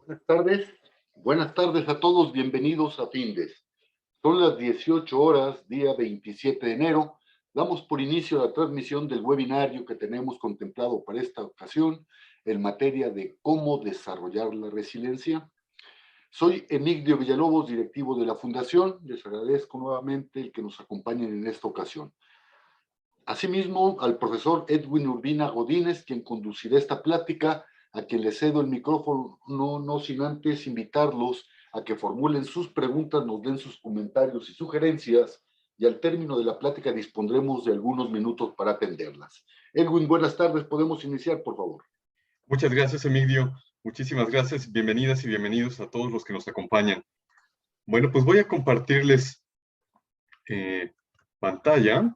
Buenas tardes a todos, bienvenidos a Findes. Son las 18 horas, día 27 de enero. Damos por inicio la transmisión del webinario que tenemos contemplado para esta ocasión en materia de cómo desarrollar la resiliencia. Soy Emigdio Villalobos, directivo de la Fundación. Les agradezco nuevamente el que nos acompañen en esta ocasión. Asimismo, al profesor Edwin Urbina Godínez, quien conducirá esta plática, a quien le cedo el micrófono, no sin antes invitarlos a que formulen sus preguntas, nos den sus comentarios y sugerencias, y al término de la plática dispondremos de algunos minutos para atenderlas. Edwin, buenas tardes, podemos iniciar, por favor. Muchas gracias, Emilio. Muchísimas gracias. Bienvenidas y bienvenidos a todos los que nos acompañan. Bueno, pues voy a compartirles pantalla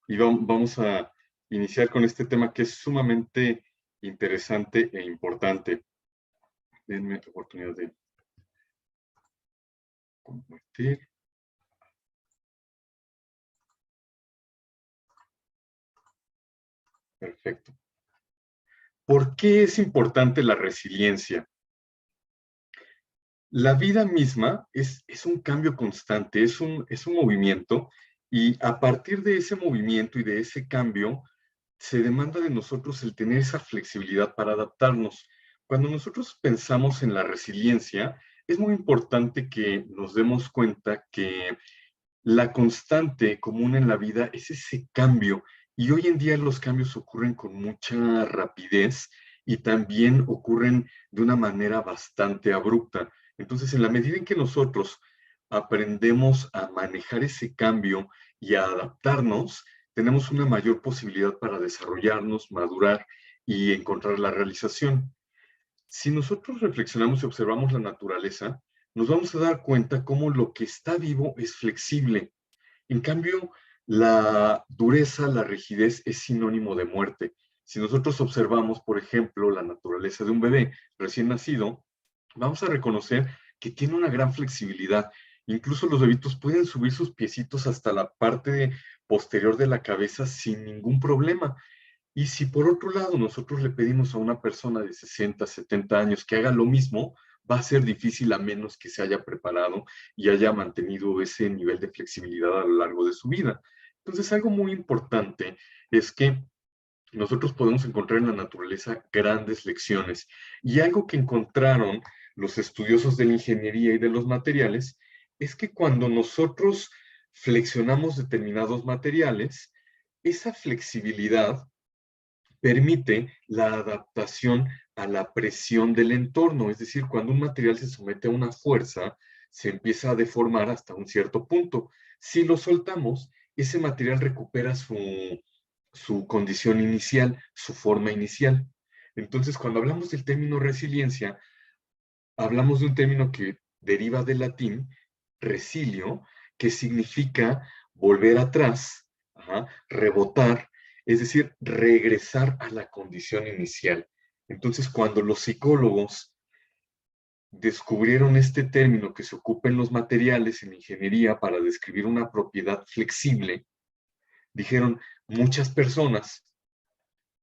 y vamos a iniciar con este tema que es sumamente interesante e importante. Denme la oportunidad de compartir. Perfecto. ¿Por qué es importante la resiliencia? La vida misma es un cambio constante, es un movimiento, y a partir de ese movimiento y de ese cambio, se demanda de nosotros el tener esa flexibilidad para adaptarnos. Cuando nosotros pensamos en la resiliencia, es muy importante que nos demos cuenta que la constante común en la vida es ese cambio, y hoy en día los cambios ocurren con mucha rapidez y también ocurren de una manera bastante abrupta. Entonces, en la medida en que nosotros aprendemos a manejar ese cambio y a adaptarnos, tenemos una mayor posibilidad para desarrollarnos, madurar y encontrar la realización. Si nosotros reflexionamos y observamos la naturaleza, nos vamos a dar cuenta cómo lo que está vivo es flexible. En cambio, la dureza, la rigidez es sinónimo de muerte. Si nosotros observamos, por ejemplo, la naturaleza de un bebé recién nacido, vamos a reconocer que tiene una gran flexibilidad. Incluso los bebitos pueden subir sus piecitos hasta la parte posterior de la cabeza sin ningún problema. Y si por otro lado nosotros le pedimos a una persona de 60, 70 años que haga lo mismo, va a ser difícil a menos que se haya preparado y haya mantenido ese nivel de flexibilidad a lo largo de su vida. Entonces, algo muy importante es que nosotros podemos encontrar en la naturaleza grandes lecciones, y algo que encontraron los estudiosos de la ingeniería y de los materiales es que cuando nosotros flexionamos determinados materiales, esa flexibilidad permite la adaptación a la presión del entorno. Es decir, cuando un material se somete a una fuerza, se empieza a deformar hasta un cierto punto. Si lo soltamos, ese material recupera su condición inicial, su forma inicial. Entonces, cuando hablamos del término resiliencia, hablamos de un término que deriva del latín resilio, que significa volver atrás, rebotar, es decir, regresar a la condición inicial. Entonces, cuando los psicólogos descubrieron este término que se ocupa en los materiales, en ingeniería, para describir una propiedad flexible, dijeron, muchas personas,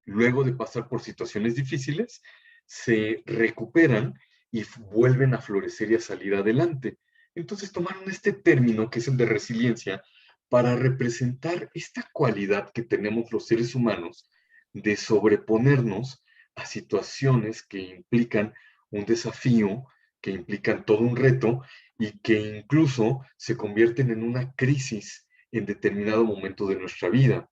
luego de pasar por situaciones difíciles, se recuperan y vuelven a florecer y a salir adelante. Entonces tomaron este término, que es el de resiliencia, para representar esta cualidad que tenemos los seres humanos de sobreponernos a situaciones que implican un desafío, que implican todo un reto y que incluso se convierten en una crisis en determinado momento de nuestra vida.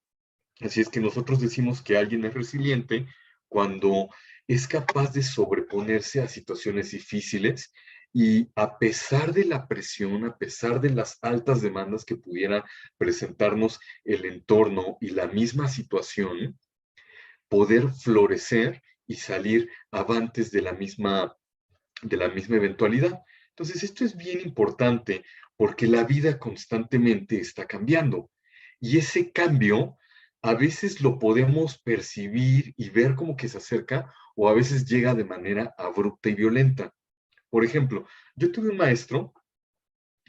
Así es que nosotros decimos que alguien es resiliente cuando es capaz de sobreponerse a situaciones difíciles, y a pesar de la presión, a pesar de las altas demandas que pudiera presentarnos el entorno y la misma situación, poder florecer y salir avantes de la misma eventualidad. Entonces, esto es bien importante porque la vida constantemente está cambiando, y ese cambio a veces lo podemos percibir y ver como que se acerca, o a veces llega de manera abrupta y violenta. Por ejemplo, yo tuve un maestro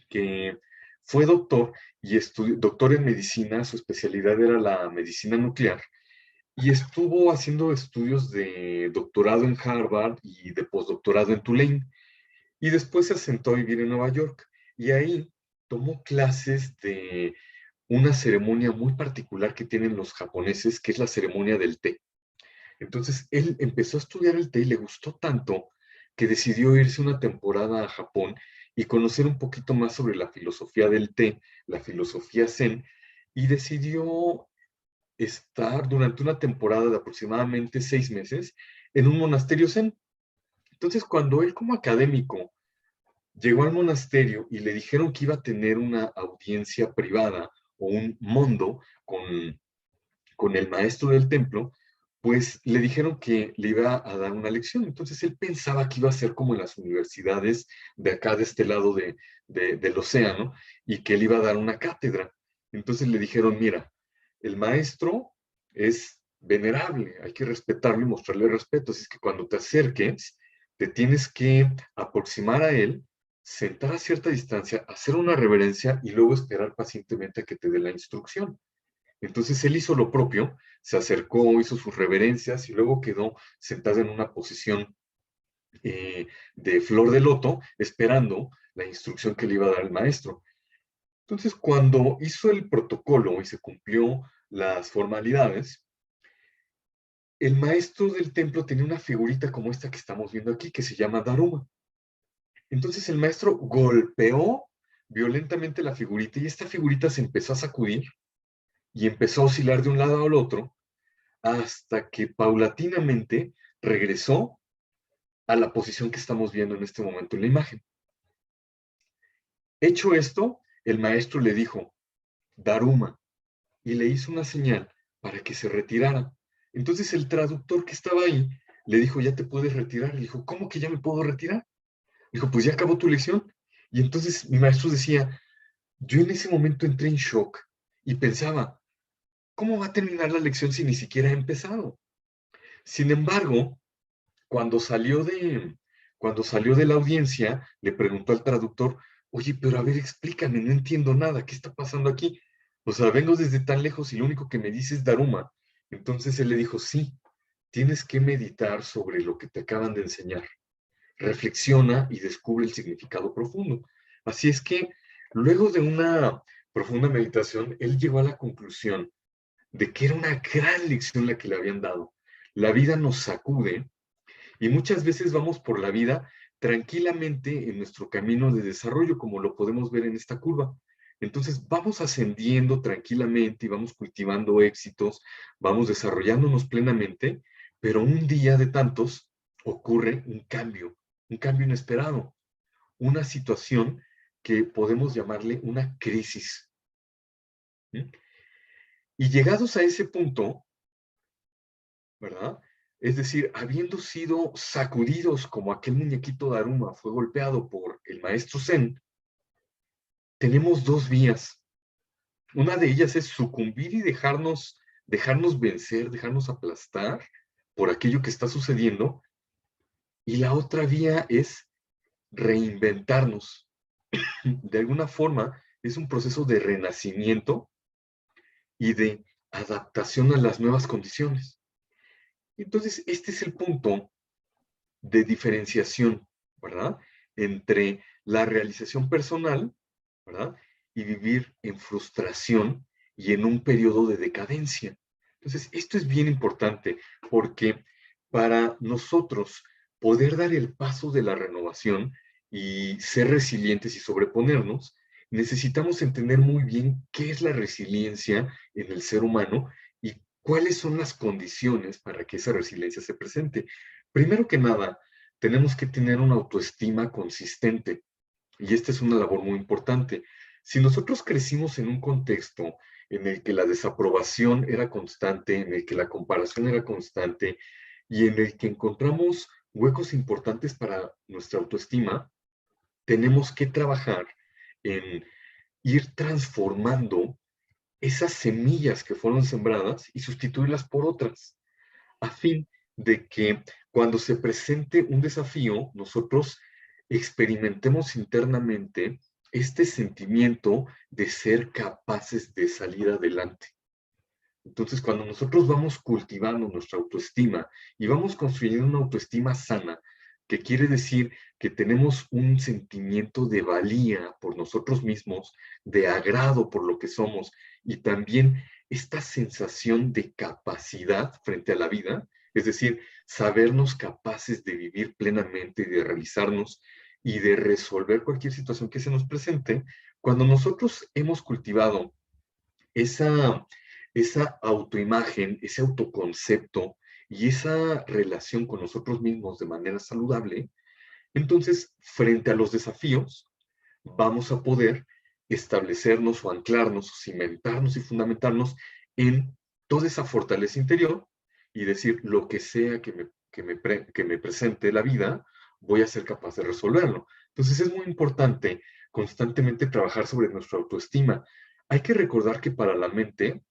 que fue doctor y doctor en medicina. Su especialidad era la medicina nuclear, y estuvo haciendo estudios de doctorado en Harvard y de postdoctorado en Tulane. y después se asentó a vivir en Nueva York. Y ahí tomó clases de una ceremonia muy particular que tienen los japoneses, que es la ceremonia del té. Entonces, él empezó a estudiar el té y le gustó tanto que decidió irse una temporada a Japón y conocer un poquito más sobre la filosofía del té, la filosofía zen, y decidió estar durante una temporada de aproximadamente 6 meses en un monasterio zen. Entonces, cuando él como académico llegó al monasterio y le dijeron que iba a tener una audiencia privada o un mondo con el maestro del templo, pues le dijeron que le iba a dar una lección. Entonces él pensaba que iba a ser como en las universidades de acá, de este lado del océano, y que él iba a dar una cátedra. Entonces le dijeron, mira, el maestro es venerable, hay que respetarlo y mostrarle respeto. Así es que cuando te acerques, te tienes que aproximar a él, sentar a cierta distancia, hacer una reverencia y luego esperar pacientemente a que te dé la instrucción. Entonces él hizo lo propio, se acercó, hizo sus reverencias y luego quedó sentado en una posición de flor de loto, esperando la instrucción que le iba a dar el maestro. Entonces, cuando hizo el protocolo y se cumplió las formalidades, el maestro del templo tenía una figurita como esta que estamos viendo aquí, que se llama Daruma. Entonces el maestro golpeó violentamente la figurita y esta figurita se empezó a sacudir y empezó a oscilar de un lado al otro hasta que paulatinamente regresó a la posición que estamos viendo en este momento en la imagen. Hecho esto, el maestro le dijo, Daruma, y le hizo una señal para que se retirara. Entonces el traductor que estaba ahí le dijo, ya te puedes retirar. Le dijo, ¿cómo que ya me puedo retirar? Dijo, pues ya acabó tu lección. Y entonces mi maestro decía, yo en ese momento entré en shock y pensaba, ¿cómo va a terminar la lección si ni siquiera ha empezado? Sin embargo, Cuando salió de, cuando salió de la audiencia, le preguntó al traductor, oye, pero a ver, explícame, no entiendo nada, ¿qué está pasando aquí? O sea, vengo desde tan lejos y lo único que me dice es Daruma. Entonces él le dijo, sí, tienes que meditar sobre lo que te acaban de enseñar. Reflexiona y descubre el significado profundo. Así es que, luego de una profunda meditación, él llegó a la conclusión de que era una gran lección la que le habían dado. La vida nos sacude y muchas veces vamos por la vida tranquilamente en nuestro camino de desarrollo, como lo podemos ver en esta curva. Entonces vamos ascendiendo tranquilamente y vamos cultivando éxitos, vamos desarrollándonos plenamente, pero un día de tantos ocurre un cambio inesperado, una situación que podemos llamarle una crisis. ¿Sí? Y llegados a ese punto, ¿verdad? Es decir, habiendo sido sacudidos como aquel muñequito de Daruma fue golpeado por el maestro Zen, tenemos dos vías. Una de ellas es sucumbir y dejarnos vencer, dejarnos aplastar por aquello que está sucediendo. Y la otra vía es reinventarnos. De alguna forma, es un proceso de renacimiento y de adaptación a las nuevas condiciones. Entonces, este es el punto de diferenciación, ¿verdad? Entre la realización personal, ¿verdad? Y vivir en frustración y en un periodo de decadencia. Entonces, esto es bien importante porque para nosotros poder dar el paso de la renovación y ser resilientes y sobreponernos, necesitamos entender muy bien qué es la resiliencia en el ser humano y cuáles son las condiciones para que esa resiliencia se presente. Primero que nada, tenemos que tener una autoestima consistente y esta es una labor muy importante. Si nosotros crecimos en un contexto en el que la desaprobación era constante, en el que la comparación era constante y en el que encontramos huecos importantes para nuestra autoestima, tenemos que trabajar en ir transformando esas semillas que fueron sembradas y sustituirlas por otras a fin de que cuando se presente un desafío, nosotros experimentemos internamente este sentimiento de ser capaces de salir adelante. Entonces, cuando nosotros vamos cultivando nuestra autoestima y vamos construyendo una autoestima sana, que quiere decir que tenemos un sentimiento de valía por nosotros mismos, de agrado por lo que somos, y también esta sensación de capacidad frente a la vida, es decir, sabernos capaces de vivir plenamente, de realizarnos y de resolver cualquier situación que se nos presente. Cuando nosotros hemos cultivado esa, esa autoimagen, ese autoconcepto y esa relación con nosotros mismos de manera saludable, entonces, frente a los desafíos, vamos a poder establecernos o anclarnos, o cimentarnos y fundamentarnos en toda esa fortaleza interior y decir lo que sea que me presente la vida, voy a ser capaz de resolverlo. Entonces es muy importante constantemente trabajar sobre nuestra autoestima. Hay que recordar que para la mente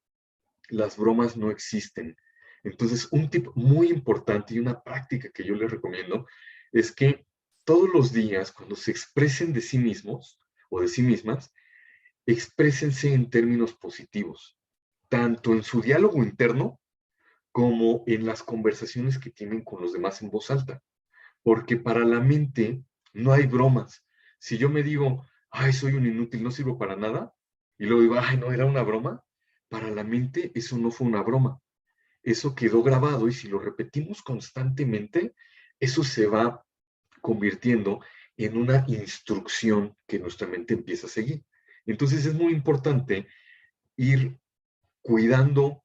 las bromas no existen. Entonces, un tip muy importante y una práctica que yo les recomiendo es que todos los días, cuando se expresen de sí mismos o de sí mismas, exprésense en términos positivos, tanto en su diálogo interno como en las conversaciones que tienen con los demás en voz alta. Porque para la mente no hay bromas. Si yo me digo, ay, soy un inútil, no sirvo para nada, y luego digo, ay, no, era una broma, para la mente eso no fue una broma. Eso quedó grabado y si lo repetimos constantemente, eso se va convirtiendo en una instrucción que nuestra mente empieza a seguir. Entonces es muy importante ir cuidando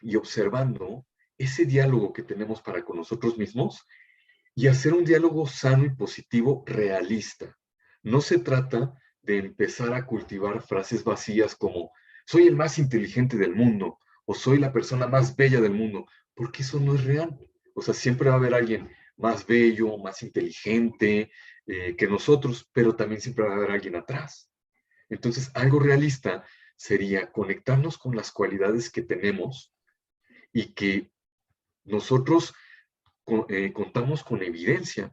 y observando ese diálogo que tenemos para con nosotros mismos y hacer un diálogo sano y positivo realista. No se trata de empezar a cultivar frases vacías como soy el más inteligente del mundo o soy la persona más bella del mundo, porque eso no es real. O sea, siempre va a haber alguien más bello, más inteligente que nosotros, pero también siempre va a haber alguien atrás. Entonces, algo realista sería conectarnos con las cualidades que tenemos y que nosotros contamos con evidencia,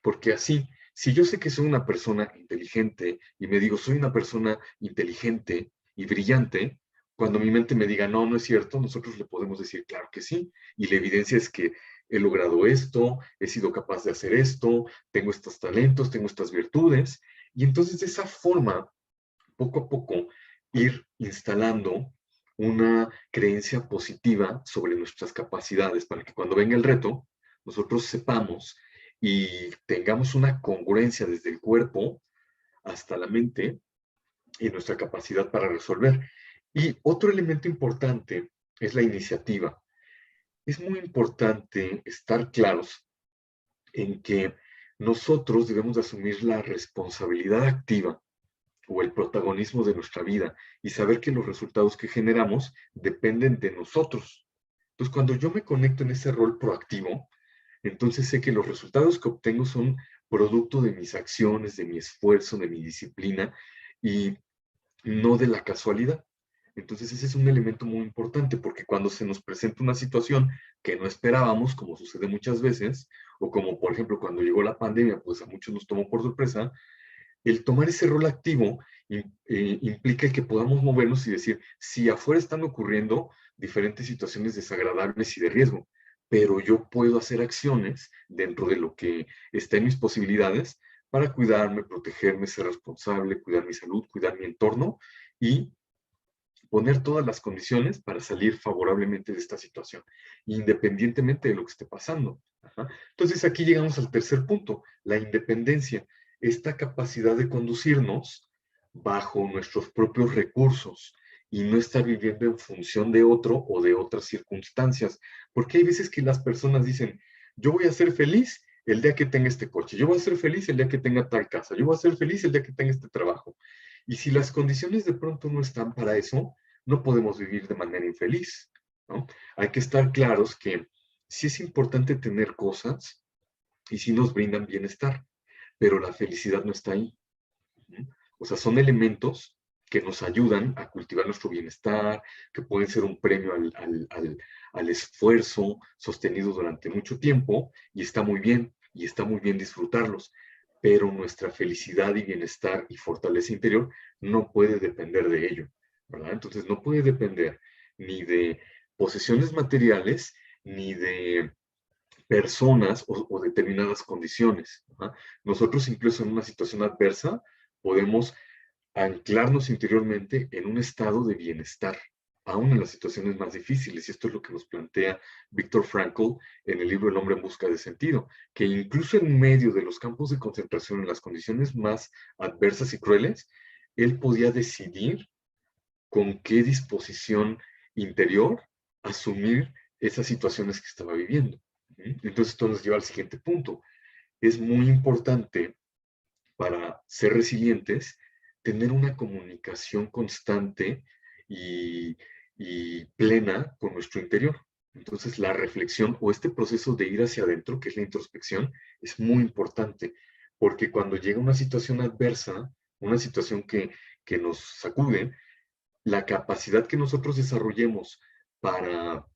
porque así, si yo sé que soy una persona inteligente y me digo, soy una persona inteligente y brillante, cuando mi mente me diga, no, no es cierto, nosotros le podemos decir, claro que sí, y la evidencia es que he logrado esto, he sido capaz de hacer esto, tengo estos talentos, tengo estas virtudes, y entonces de esa forma, poco a poco, ir instalando una creencia positiva sobre nuestras capacidades para que cuando venga el reto, nosotros sepamos y tengamos una congruencia desde el cuerpo hasta la mente y nuestra capacidad para resolver. Y otro elemento importante es la iniciativa. Es muy importante estar claros en que nosotros debemos asumir la responsabilidad activa o el protagonismo de nuestra vida y saber que los resultados que generamos dependen de nosotros. Entonces, cuando yo me conecto en ese rol proactivo, entonces sé que los resultados que obtengo son producto de mis acciones, de mi esfuerzo, de mi disciplina y no de la casualidad. Entonces ese es un elemento muy importante porque cuando se nos presenta una situación que no esperábamos, como sucede muchas veces, o como por ejemplo cuando llegó la pandemia, pues a muchos nos tomó por sorpresa, el tomar ese rol activo implica que podamos movernos y decir, si afuera están ocurriendo diferentes situaciones desagradables y de riesgo, pero yo puedo hacer acciones dentro de lo que está en mis posibilidades para cuidarme, protegerme, ser responsable, cuidar mi salud, cuidar mi entorno y poner todas las condiciones para salir favorablemente de esta situación, independientemente de lo que esté pasando. Ajá. Entonces aquí llegamos al tercer punto, la independencia, esta capacidad de conducirnos bajo nuestros propios recursos y no estar viviendo en función de otro o de otras circunstancias, porque hay veces que las personas dicen, yo voy a ser feliz el día que tenga este coche, yo voy a ser feliz el día que tenga tal casa, yo voy a ser feliz el día que tenga este trabajo. Y si las condiciones de pronto no están para eso, no podemos vivir de manera infeliz, ¿no? Hay que estar claros que sí es importante tener cosas y sí nos brindan bienestar, pero la felicidad no está ahí. ¿No? O sea, son elementos que nos ayudan a cultivar nuestro bienestar, que pueden ser un premio al esfuerzo sostenido durante mucho tiempo, y está muy bien disfrutarlos, pero nuestra felicidad y bienestar y fortaleza interior no puede depender de ello, ¿verdad? Entonces no puede depender ni de posesiones materiales, ni de personas o determinadas condiciones. ¿No? Nosotros incluso en una situación adversa podemos anclarnos interiormente en un estado de bienestar, aún en las situaciones más difíciles. Y esto es lo que nos plantea Viktor Frankl en el libro El hombre en busca de sentido, que incluso en medio de los campos de concentración, en las condiciones más adversas y crueles, él podía decidir con qué disposición interior asumir esas situaciones que estaba viviendo. Entonces esto nos lleva al siguiente punto. Es muy importante para ser resilientes tener una comunicación constante y, y plena con nuestro interior. Entonces la reflexión o este proceso de ir hacia adentro, que es la introspección, es muy importante, porque cuando llega una situación adversa, una situación que nos sacude, la capacidad que nosotros desarrollemos para,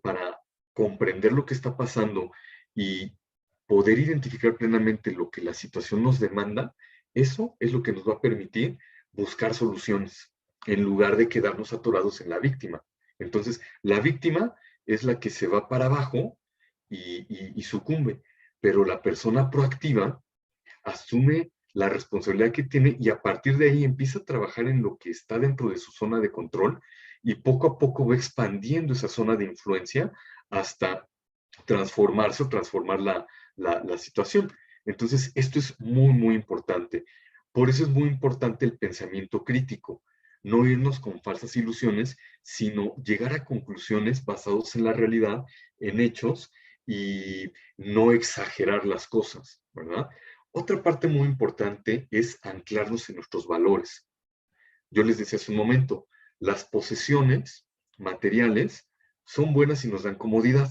para comprender lo que está pasando y poder identificar plenamente lo que la situación nos demanda, eso es lo que nos va a permitir buscar soluciones en lugar de quedarnos atorados en la víctima. Entonces, la víctima es la que se va para abajo y sucumbe, pero la persona proactiva asume la responsabilidad que tiene y a partir de ahí empieza a trabajar en lo que está dentro de su zona de control y poco a poco va expandiendo esa zona de influencia hasta transformarse o transformar la situación. Entonces, esto es muy, muy importante. Por eso es muy importante el pensamiento crítico, no irnos con falsas ilusiones, sino llegar a conclusiones basadas en la realidad, en hechos y no exagerar las cosas, ¿verdad? Otra parte muy importante es anclarnos en nuestros valores. Yo les decía hace un momento, las posesiones materiales son buenas y nos dan comodidad,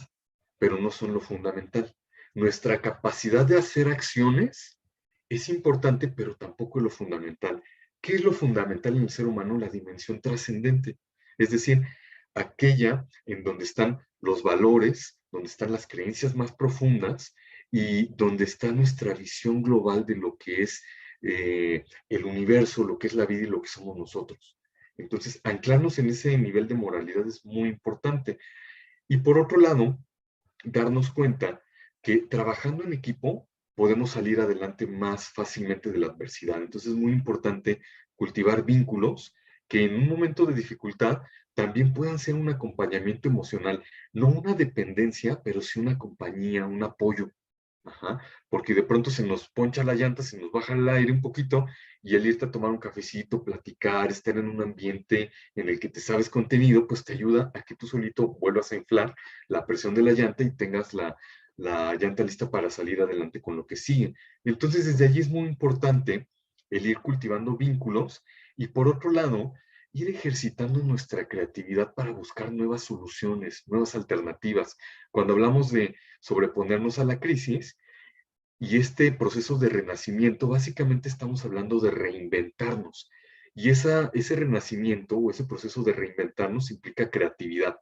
pero no son lo fundamental. Nuestra capacidad de hacer acciones es importante, pero tampoco es lo fundamental. ¿Qué es lo fundamental en el ser humano? La dimensión trascendente. Es decir, aquella en donde están los valores, donde están las creencias más profundas y donde está nuestra visión global de lo que es el universo, lo que es la vida y lo que somos nosotros. Entonces, anclarnos en ese nivel de moralidad es muy importante. Y por otro lado, darnos cuenta que trabajando en equipo podemos salir adelante más fácilmente de la adversidad. Entonces es muy importante cultivar vínculos que en un momento de dificultad también puedan ser un acompañamiento emocional, no una dependencia, pero sí una compañía, un apoyo. Ajá, porque de pronto se nos poncha la llanta, se nos baja el aire un poquito y el irte a tomar un cafecito, platicar, estar en un ambiente en el que te sabes contenido, pues te ayuda a que tú solito vuelvas a inflar la presión de la llanta y tengas la llanta lista para salir adelante con lo que sigue. Entonces, desde allí es muy importante el ir cultivando vínculos y por otro lado, ir ejercitando nuestra creatividad para buscar nuevas soluciones, nuevas alternativas. Cuando hablamos de sobreponernos a la crisis y este proceso de renacimiento, básicamente estamos hablando de reinventarnos. Y ese renacimiento o ese proceso de reinventarnos implica creatividad.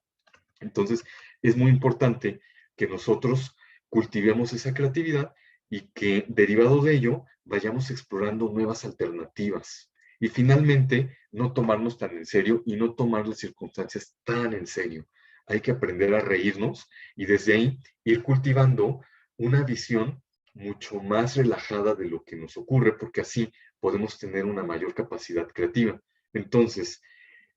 Entonces, es muy importante que nosotros cultivemos esa creatividad y que derivado de ello vayamos explorando nuevas alternativas. Y finalmente, no tomarnos tan en serio y no tomar las circunstancias tan en serio. Hay que aprender a reírnos y desde ahí ir cultivando una visión mucho más relajada de lo que nos ocurre, porque así podemos tener una mayor capacidad creativa. Entonces,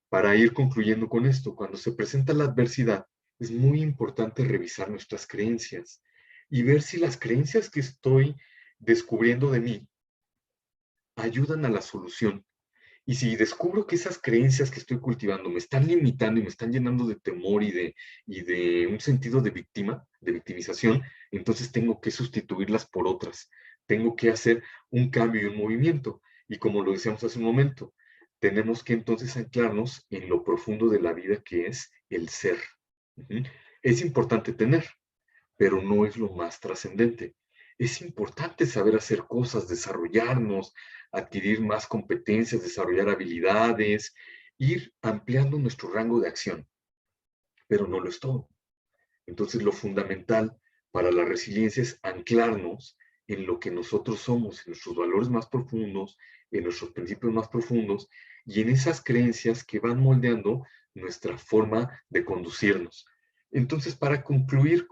para ir concluyendo con esto, cuando se presenta la adversidad, es muy importante revisar nuestras creencias y ver si las creencias que estoy descubriendo de mí ayudan a la solución. Y si descubro que esas creencias que estoy cultivando me están limitando y me están llenando de temor y de un sentido de víctima, de victimización, entonces tengo que sustituirlas por otras. Tengo que hacer un cambio y un movimiento. Y como lo decíamos hace un momento, tenemos que entonces anclarnos en lo profundo de la vida que es el ser. Es importante tener, pero no es lo más trascendente. Es importante saber hacer cosas, desarrollarnos, adquirir más competencias, desarrollar habilidades, ir ampliando nuestro rango de acción, pero no lo es todo. Entonces, lo fundamental para la resiliencia es anclarnos en lo que nosotros somos, en nuestros valores más profundos, en nuestros principios más profundos y en esas creencias que van moldeando nuestra forma de conducirnos. Entonces, para concluir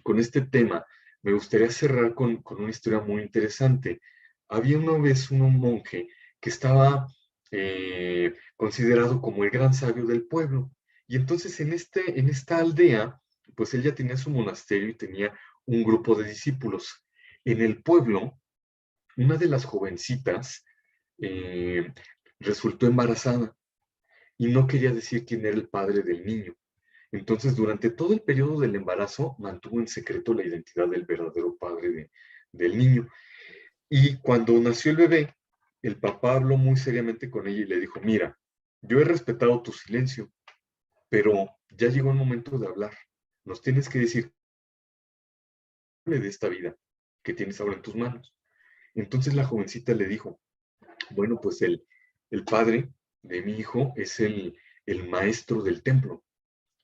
con este tema, me gustaría cerrar con una historia muy interesante. Había una vez un monje que estaba considerado como el gran sabio del pueblo. Y entonces en esta aldea, pues él ya tenía su monasterio y tenía un grupo de discípulos. En el pueblo, una de las jovencitas eh, resultó embarazada y no quería decir quién era el padre del niño. Entonces, durante todo el periodo del embarazo, mantuvo en secreto la identidad del verdadero padre del niño. Y cuando nació el bebé, el papá habló muy seriamente con ella y le dijo, mira, yo he respetado tu silencio, pero ya llegó el momento de hablar. Nos tienes que decir de esta vida que tienes ahora en tus manos. Entonces la jovencita le dijo, bueno, pues el padre de mi hijo es el maestro del templo.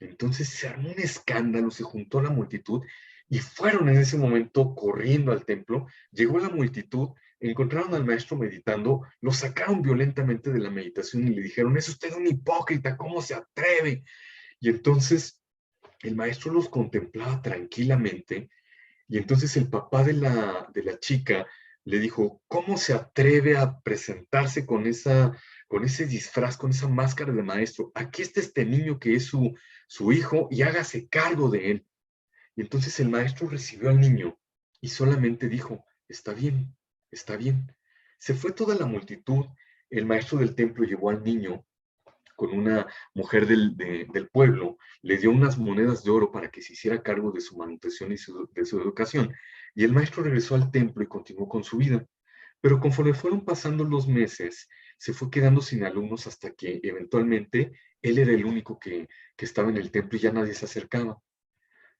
Entonces se armó un escándalo, se juntó la multitud y fueron en ese momento corriendo al templo. Llegó la multitud, encontraron al maestro meditando, lo sacaron violentamente de la meditación y le dijeron, es usted un hipócrita, ¿cómo se atreve? Y entonces el maestro los contemplaba tranquilamente y entonces el papá de la chica le dijo, ¿cómo se atreve a presentarse con ese disfraz, con esa máscara de maestro? Aquí está este niño que es su hijo y hágase cargo de él. Y entonces el maestro recibió al niño y solamente dijo, está bien, está bien. Se fue toda la multitud, el maestro del templo llevó al niño con una mujer del pueblo, le dio unas monedas de oro para que se hiciera cargo de su manutención y de su educación, y el maestro regresó al templo y continuó con su vida. Pero conforme fueron pasando los meses, se fue quedando sin alumnos hasta que eventualmente él era el único que estaba en el templo y ya nadie se acercaba.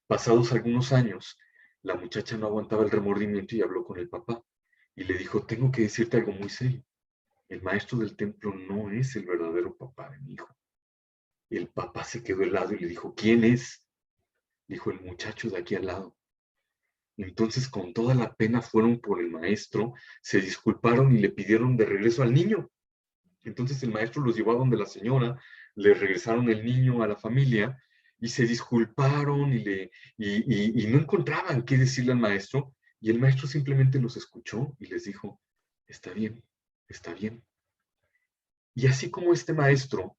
Pasados algunos años, la muchacha no aguantaba el remordimiento y habló con el papá y le dijo, tengo que decirte algo muy serio. El maestro del templo no es el verdadero papá de mi hijo. El papá se quedó helado y le dijo, ¿quién es? Dijo, el muchacho de aquí al lado. Entonces, con toda la pena, fueron por el maestro, se disculparon y le pidieron de regreso al niño. Entonces, el maestro los llevó a donde la señora, le regresaron el niño a la familia y se disculparon y no encontraban qué decirle al maestro. Y el maestro simplemente los escuchó y les dijo, está bien, está bien. Y así como este maestro,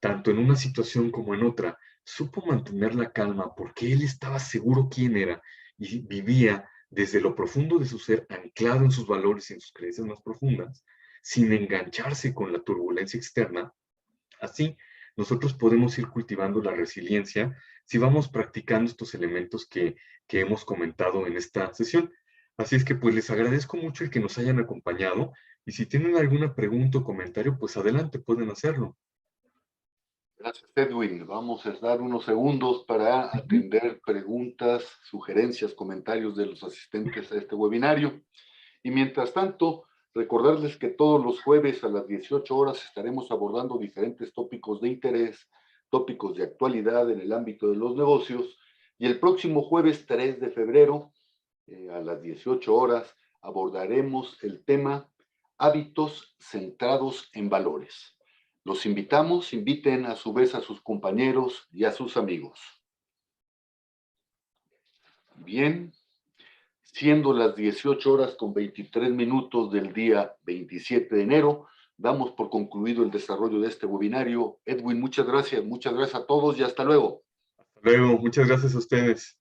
tanto en una situación como en otra, supo mantener la calma porque él estaba seguro quién era y vivía desde lo profundo de su ser, anclado en sus valores y en sus creencias más profundas, sin engancharse con la turbulencia externa. Así, nosotros podemos ir cultivando la resiliencia si vamos practicando estos elementos que hemos comentado en esta sesión. Así es que pues les agradezco mucho el que nos hayan acompañado y si tienen alguna pregunta o comentario, pues adelante, pueden hacerlo. Gracias, Edwin. Vamos a dar unos segundos para atender preguntas, sugerencias, comentarios de los asistentes a este webinario. Y mientras tanto, recordarles que todos los jueves a las 18 horas estaremos abordando diferentes tópicos de interés, tópicos de actualidad en el ámbito de los negocios. Y el próximo jueves 3 de febrero, a las 18 horas, abordaremos el tema hábitos centrados en valores. Los invitamos, inviten a su vez a sus compañeros y a sus amigos. Bien, siendo las 18 horas con 23 minutos del día 27 de enero, damos por concluido el desarrollo de este webinario. Edwin, muchas gracias a todos y hasta luego. Hasta luego, muchas gracias a ustedes.